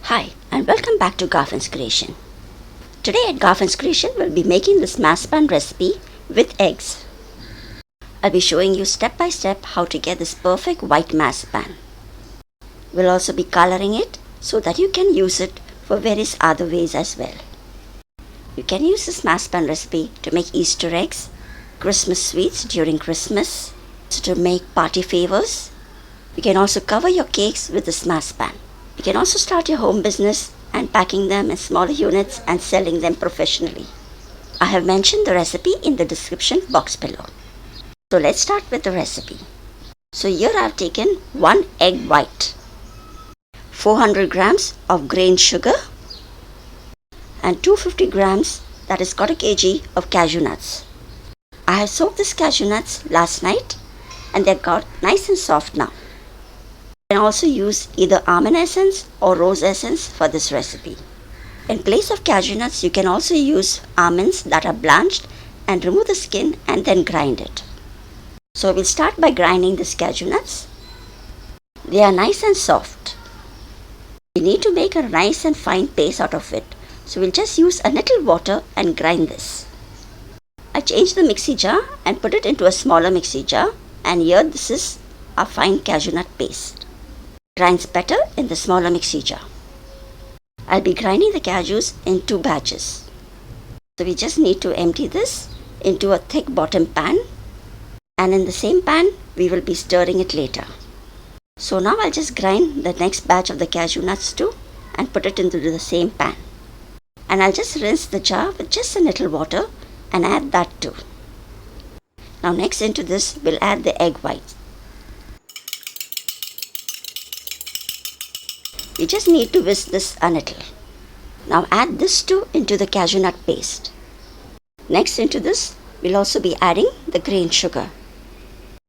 Hi, and welcome back to Garfin's Creation. Today at Garfin's Creation, we'll be making this marzipan recipe with eggs. I'll be showing you step by step how to get this perfect white marzipan. We'll also be coloring it so that you can use it for various other ways as well. You can use this marzipan recipe to make Easter eggs, Christmas sweets during Christmas, to make party favors. You can also cover your cakes with this marzipan. You can also start your home business and packing them in smaller units and selling them professionally. I have mentioned the recipe in the description box below. So let's start with the recipe. So here I have taken 1 egg white, 400 grams of grain sugar and 250 grams, that is got a kg of cashew nuts. I have soaked these cashew nuts last night and they got nice and soft now. You can also use either almond essence or rose essence for this recipe. In place of cashew nuts, you can also use almonds that are blanched and remove the skin and then grind it. So we'll start by grinding these cashew nuts. They are nice and soft. We need to make a nice and fine paste out of it. So we'll just use a little water and grind this. I changed the mixie jar and put it into a smaller mixie jar, and here this is our fine cashew nut paste. Grinds better in the smaller mixie jar. I'll be grinding the cashews in 2 batches. So we just need to empty this into a thick bottom pan, and in the same pan we will be stirring it later. So now I'll just grind the next batch of the cashew nuts too and put it into the same pan. And I'll just rinse the jar with just a little water and add that too. Now next into this we'll add the egg whites. You just need to whisk this a little. Now add this too into the cashew nut paste. Next into this, we'll also be adding the grain sugar.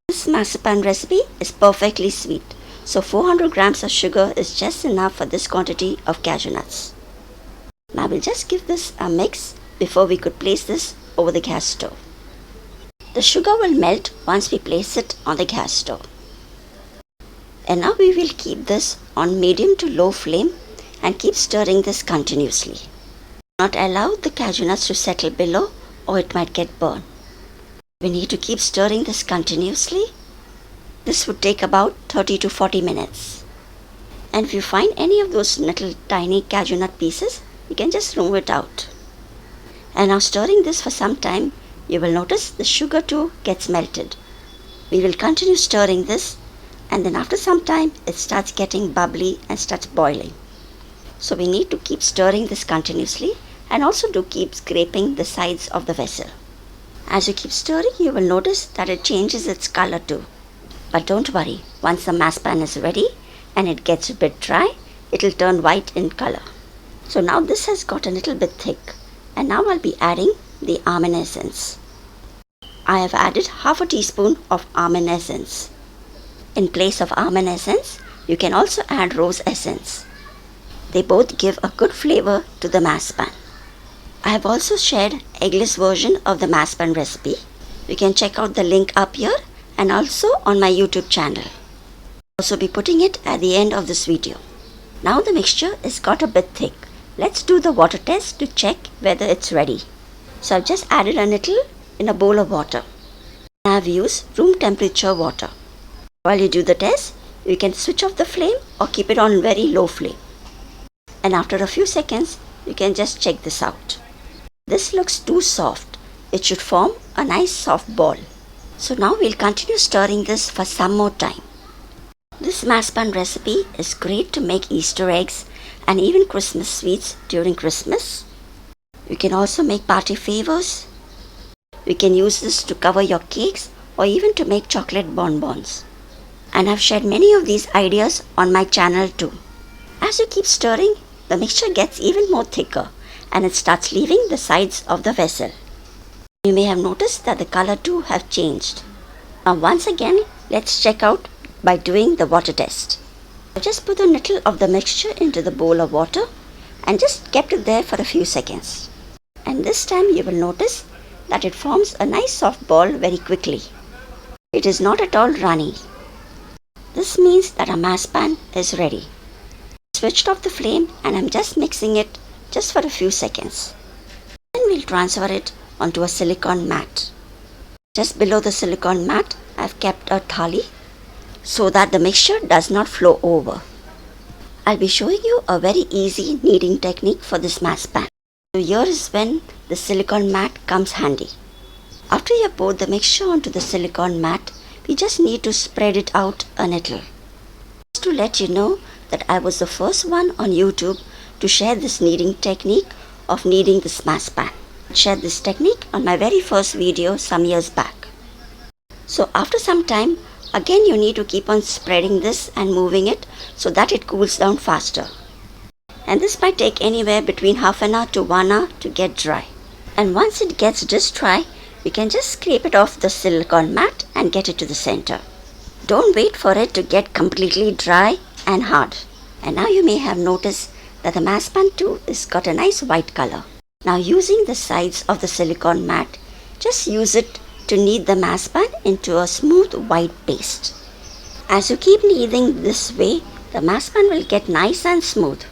This marzipan recipe is perfectly sweet, so 400 grams of sugar is just enough for this quantity of cashew nuts. Now we'll just give this a mix before we could place this over the gas stove. The sugar will melt once we place it on the gas stove. And now we will keep this on medium to low flame and keep stirring this continuously. Do not allow the cashew nuts to settle below or it might get burned. We need to keep stirring this continuously. This would take about 30 to 40 minutes. And if you find any of those little tiny cashew nut pieces, you can just remove it out. And now stirring this for some time, you will notice the sugar too gets melted. We will continue stirring this, and then after some time it starts getting bubbly and starts boiling. So we need to keep stirring this continuously and also to keep scraping the sides of the vessel. As you keep stirring, you will notice that it changes its color too. But don't worry, once the marzipan is ready and it gets a bit dry, it will turn white in color. So now this has got a little bit thick, and now I'll be adding the almond essence. I have added half a teaspoon of almond essence. In place of almond essence, you can also add rose essence. They both give a good flavor to the marzipan. I have also shared eggless version of the marzipan recipe. You can check out the link up here and also on my YouTube channel. I'll also be putting it at the end of this video. Now the mixture is got a bit thick. Let's do the water test to check whether it's ready. So I've just added a little in a bowl of water. I have used room temperature water. While you do the test, you can switch off the flame or keep it on very low flame. And after a few seconds, you can just check this out. This looks too soft. It should form a nice soft ball. So now we'll continue stirring this for some more time. This marzipan recipe is great to make Easter eggs and even Christmas sweets during Christmas. You can also make party favors. You can use this to cover your cakes or even to make chocolate bonbons. And I've shared many of these ideas on my channel too. As you keep stirring, the mixture gets even more thicker and it starts leaving the sides of the vessel. You may have noticed that the color too have changed. Now once again, let's check out by doing the water test. I've just put a little of the mixture into the bowl of water and just kept it there for a few seconds. And this time you will notice that it forms a nice soft ball very quickly. It is not at all runny. This means that our marzipan is ready. switched off the flame and I'm just mixing it just for a few seconds. Then we'll transfer it onto a silicone mat. Just below the silicone mat, I've kept a thali so that the mixture does not flow over. I'll be showing you a very easy kneading technique for this Marzipan. So here is when the silicone mat comes handy. After you have poured the mixture onto the silicone mat, we just need to spread it out a little. Just to let you know that I was the first one on YouTube to share this kneading technique of kneading this Marzipan. I shared this technique on my very first video some years back. So after some time, again you need to keep on spreading this and moving it so that it cools down faster. And this might take anywhere between half an hour to 1 hour to get dry. And once it gets just dry, we can just scrape it off the silicone mat and get it to the center. Don't wait for it to get completely dry and hard. And now you may have noticed that the Marzipan too has got a nice white color. Now using the sides of the silicone mat, just use it to knead the Marzipan into a smooth white paste. As you keep kneading this way, the Marzipan will get nice and smooth.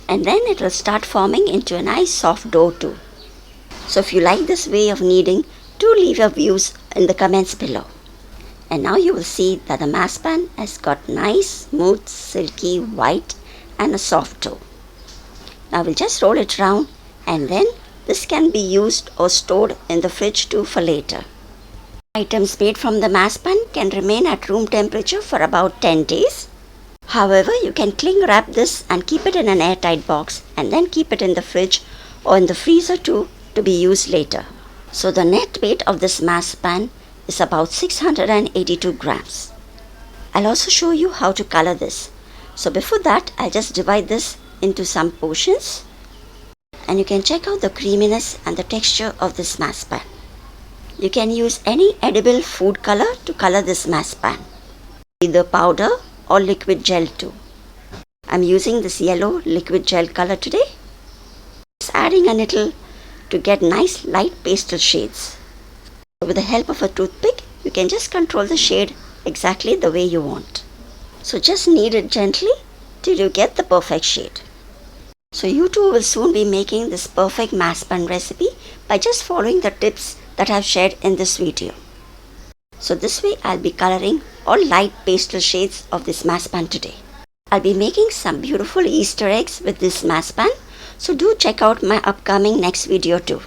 And then it will start forming into a nice soft dough too. So if you like this way of kneading, do leave your views in the comments below. And now you will see that the Marzipan has got nice, smooth, silky, white and a soft dough. Now we'll just roll it round and then this can be used or stored in the fridge too for later. Items made from the Marzipan can remain at room temperature for about 10 days. However, you can cling wrap this and keep it in an airtight box and then keep it in the fridge or in the freezer too to be used later. So the net weight of this Marzipan is about 682 grams. I'll also show you how to color this. So before that, I'll just divide this into some portions and you can check out the creaminess and the texture of this Marzipan. You can use any edible food color to color this Marzipan, either powder or liquid gel too. I'm using this yellow liquid gel color today. Just adding a little to get nice light pastel shades. With the help of a toothpick, you can just control the shade exactly the way you want. So just knead it gently till you get the perfect shade. So you too will soon be making this perfect Marzipan recipe by just following the tips that I've shared in this video. So this way I'll be coloring all light pastel shades of this Marzipan today. I'll be making some beautiful Easter eggs with this Marzipan, so do check out my upcoming next video too.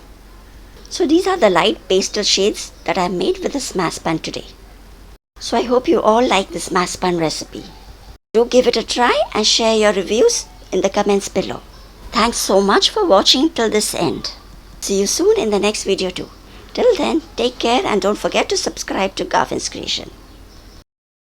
So these are the light pastel shades that I made with this Marzipan today. So I hope you all like this Marzipan recipe. Do give it a try and share your reviews in the comments below. Thanks so much for watching till this end. See you soon in the next video too. Till then, take care and don't forget to subscribe to Garfin's Creation.